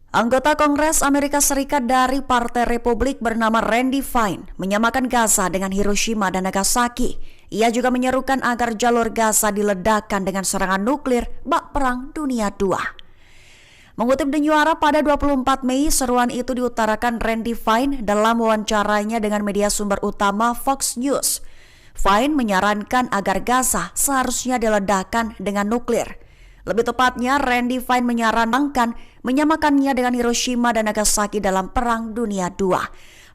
Anggota Kongres Amerika Serikat dari Partai Republik bernama Randy Fine menyamakan Gaza dengan Hiroshima dan Nagasaki. Ia juga menyerukan agar jalur Gaza diledakkan dengan serangan nuklir bak Perang Dunia II. Mengutip The New Arab pada 24 Mei, seruan itu diutarakan Randy Fine dalam wawancaranya dengan media sumber utama Fox News. Fine menyarankan agar Gaza seharusnya diledakkan dengan nuklir. Lebih tepatnya, Randy Fine menyarankan menyamakannya dengan Hiroshima dan Nagasaki dalam Perang Dunia II.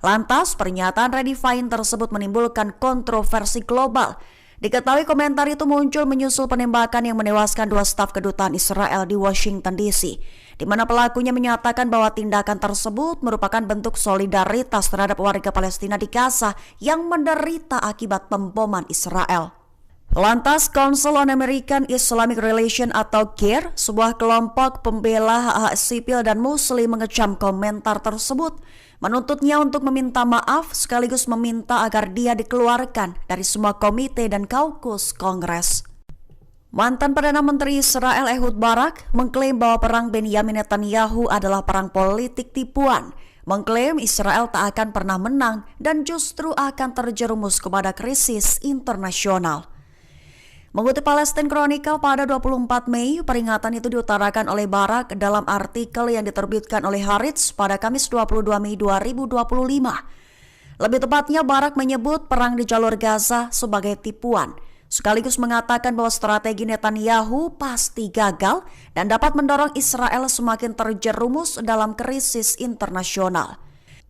Lantas, pernyataan Randy Fine tersebut menimbulkan kontroversi global. Diketahui komentar itu muncul menyusul penembakan yang menewaskan 2 staf kedutaan Israel di Washington DC, di mana pelakunya menyatakan bahwa tindakan tersebut merupakan bentuk solidaritas terhadap warga Palestina di Gaza yang menderita akibat pemboman Israel. Lantas, Council on American Islamic Relations atau CAIR, sebuah kelompok pembela hak-hak sipil dan muslim mengecam komentar tersebut, menuntutnya untuk meminta maaf sekaligus meminta agar dia dikeluarkan dari semua komite dan kaukus Kongres. Mantan Perdana Menteri Israel Ehud Barak mengklaim bahwa perang Benyamin Netanyahu adalah perang politik tipuan, mengklaim Israel tak akan pernah menang dan justru akan terjerumus kepada krisis internasional. Mengutip Palestine Chronicle pada 24 Mei, peringatan itu diutarakan oleh Barak dalam artikel yang diterbitkan oleh Haaretz pada Kamis 22 Mei 2025. Lebih tepatnya, Barak menyebut perang di jalur Gaza sebagai tipuan, sekaligus mengatakan bahwa strategi Netanyahu pasti gagal dan dapat mendorong Israel semakin terjerumus dalam krisis internasional.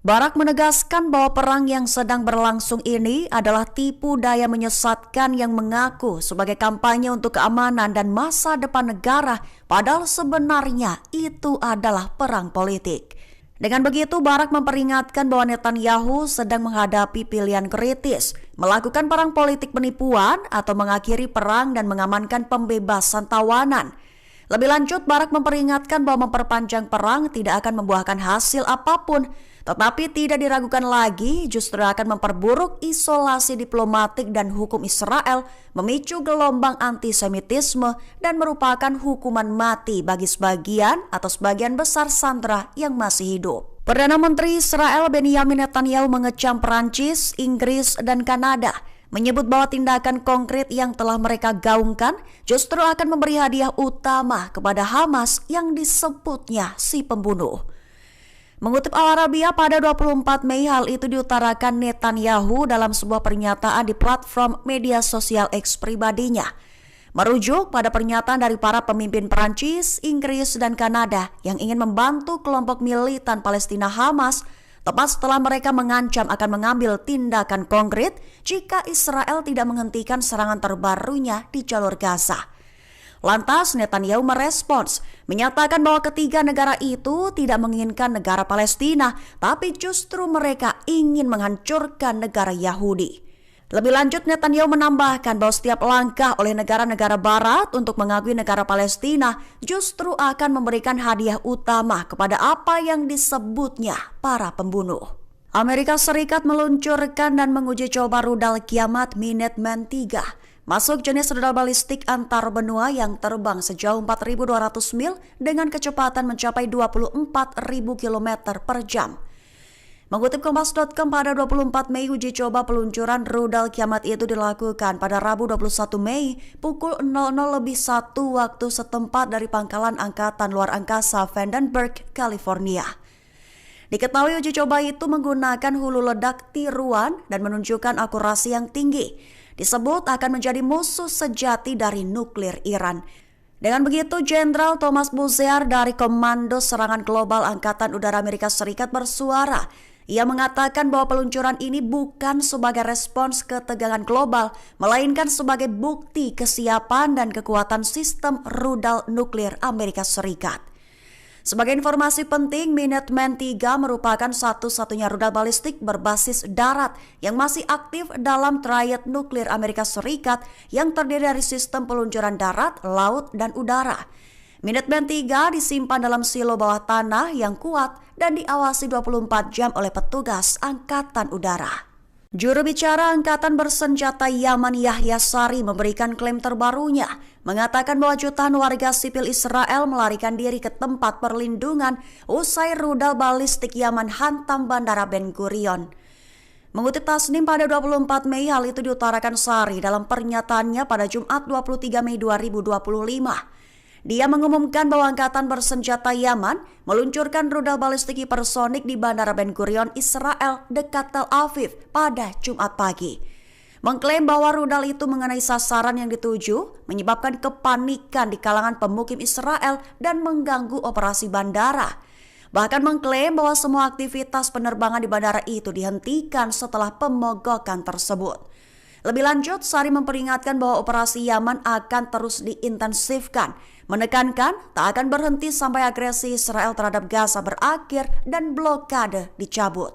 Barak menegaskan bahwa perang yang sedang berlangsung ini adalah tipu daya menyesatkan yang mengaku sebagai kampanye untuk keamanan dan masa depan negara, padahal sebenarnya itu adalah perang politik. Dengan begitu, Barak memperingatkan bahwa Netanyahu sedang menghadapi pilihan kritis, melakukan perang politik penipuan atau mengakhiri perang dan mengamankan pembebasan tawanan. Lebih lanjut, Barak memperingatkan bahwa memperpanjang perang tidak akan membuahkan hasil apapun, tetapi tidak diragukan lagi justru akan memperburuk isolasi diplomatik dan hukum Israel, memicu gelombang antisemitisme dan merupakan hukuman mati bagi sebagian atau sebagian besar sandera yang masih hidup. Perdana Menteri Israel Benyamin Netanyahu mengecam Perancis, Inggris, dan Kanada, menyebut bahwa tindakan konkret yang telah mereka gaungkan justru akan memberi hadiah utama kepada Hamas yang disebutnya si pembunuh. Mengutip Al Arabiya pada 24 Mei, hal itu diutarakan Netanyahu dalam sebuah pernyataan di platform media sosial X pribadinya. Merujuk pada pernyataan dari para pemimpin Perancis, Inggris, dan Kanada yang ingin membantu kelompok militan Palestina Hamas, tepat setelah mereka mengancam akan mengambil tindakan konkret jika Israel tidak menghentikan serangan terbarunya di jalur Gaza. Lantas Netanyahu merespons, menyatakan bahwa ketiga negara itu tidak menginginkan negara Palestina, tapi justru mereka ingin menghancurkan negara Yahudi. Lebih lanjut, Netanyahu menambahkan bahwa setiap langkah oleh negara-negara barat untuk mengakui negara Palestina justru akan memberikan hadiah utama kepada apa yang disebutnya para pembunuh. Amerika Serikat meluncurkan dan menguji coba rudal kiamat Minuteman III. Masuk jenis rudal balistik antar benua yang terbang sejauh 4.200 mil dengan kecepatan mencapai 24.000 km per jam. Mengutip Kompas.com pada 24 Mei, uji coba peluncuran rudal kiamat itu dilakukan pada Rabu 21 Mei pukul 00:01 waktu setempat dari Pangkalan Angkatan Luar Angkasa Vandenberg, California. Diketahui uji coba itu menggunakan hulu ledak tiruan dan menunjukkan akurasi yang tinggi. Disebut akan menjadi musuh sejati dari nuklir Iran. Dengan begitu, Jenderal Thomas Bouzier dari Komando Serangan Global Angkatan Udara Amerika Serikat bersuara. Ia mengatakan bahwa peluncuran ini bukan sebagai respons ketegangan global, melainkan sebagai bukti kesiapan dan kekuatan sistem rudal nuklir Amerika Serikat. Sebagai informasi penting, Minuteman III merupakan satu-satunya rudal balistik berbasis darat yang masih aktif dalam triad nuklir Amerika Serikat yang terdiri dari sistem peluncuran darat, laut, dan udara. Minuteman III disimpan dalam silo bawah tanah yang kuat dan diawasi 24 jam oleh petugas Angkatan Udara. Juru bicara Angkatan Bersenjata Yaman Yahya Sari memberikan klaim terbarunya, mengatakan bahwa jutaan warga sipil Israel melarikan diri ke tempat perlindungan usai rudal balistik Yaman hantam Bandara Ben Gurion. Mengutip Tasnim pada 24 Mei, hal itu diutarakan Sari dalam pernyataannya pada Jumat 23 Mei 2025. Dia mengumumkan bahwa Angkatan Bersenjata Yaman meluncurkan rudal balistik hipersonik di Bandara Ben Gurion, Israel dekat Tel Aviv pada Jumat pagi. Mengklaim bahwa rudal itu mengenai sasaran yang dituju, menyebabkan kepanikan di kalangan pemukim Israel dan mengganggu operasi bandara. Bahkan mengklaim bahwa semua aktivitas penerbangan di bandara itu dihentikan setelah pemogokan tersebut. Lebih lanjut, Sari memperingatkan bahwa operasi Yaman akan terus diintensifkan, menekankan tak akan berhenti sampai agresi Israel terhadap Gaza berakhir dan blokade dicabut.